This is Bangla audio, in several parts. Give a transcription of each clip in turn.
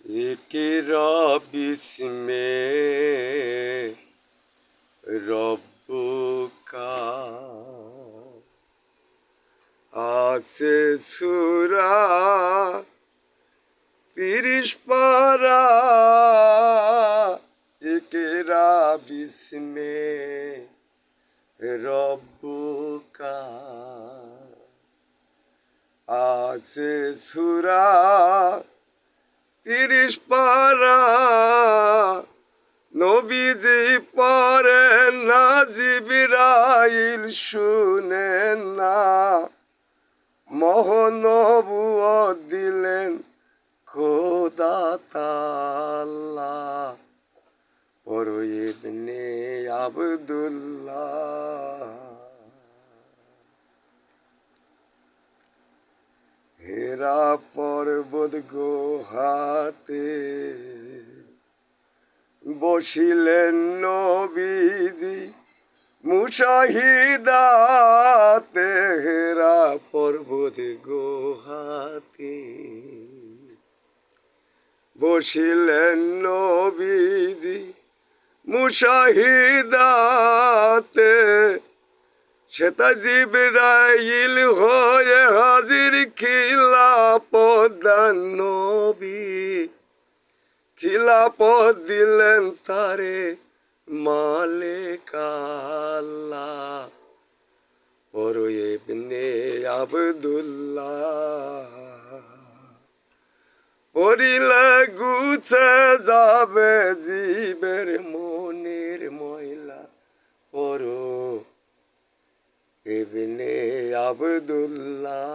इकरा बिस्मे रब्बुका आसे सूरा 30 पारा इकरा बिस्मे रब्बुका आसे सूरा 30 पारा নবীজি পড়েন না জিবরাইল শুনেন না মহানবুয়ত দিলেন খোদা তাআলা পড়ো ইবনে আব্দুল্লাহ। হেরা পর্বত গুহাতে বসিলেন নবীজি মুশাহিদাতে। হেরা পর্বত গুহাতে বসিলেন নবীজি মুশাহিদাতে। সেটা জিবরাইল হয়ে হাজির খিলাফত নবী খিলাফত দিলেন তারে মালিক আল্লাহ পড়ো ইবনে আব্দুল্লাহ। পড়িলে গুছে যাবে জীবের মনের ময়লা পড়ো ইবনে আব্দুল্লাহ।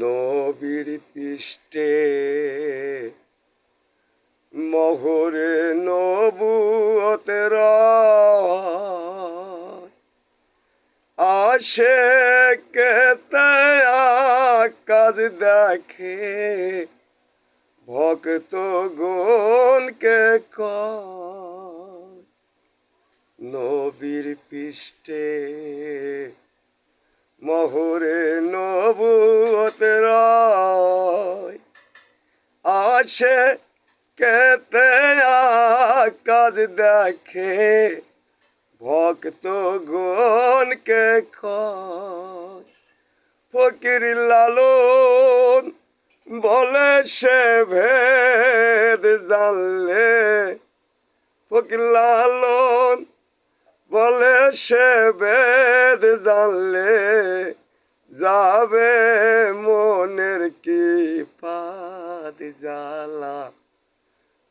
নবীর পৃষ্ঠে মোহরে নবুয়তের আশিকেতে কাজ দেখে ভক্ত গণকে কয়। নবীর পৃষ্ঠে মোহরে নবুয়তের আশিকেতে কাজ দেখে ভক্ত গণকে কয়। ফকির লালন বলে সে ভেদ জানলে ফকির লালন বলে সে ভেদ জানলে যাবে মনের কি পাদ জ্বালা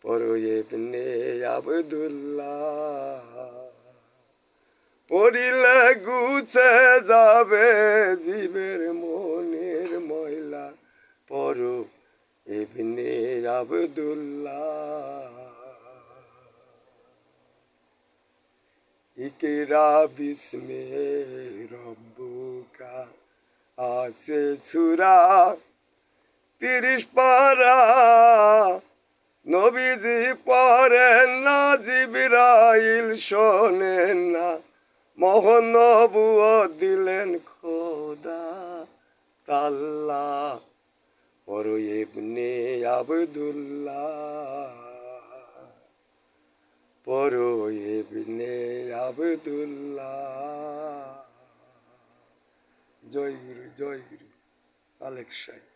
পড়ো ইবনে আব্দুল্লাহ। পড়িলে গুছে যাবে জীবের মনের ময়লা পড়ো ইবনে আব্দুল্লাহ। ইকরা বিস্মে রব্বুকা আছে সূরা 30 পারা নবীজি পড়েন না জিবরাইল শোনেন না মহানবুয়ত দিলেন খোদা তাআলা পড়ো ইবনে আব্দুল্লাহ পড়ো ইবনে আব্দুল্লাহ। জয় গুরু আলেক শাহ।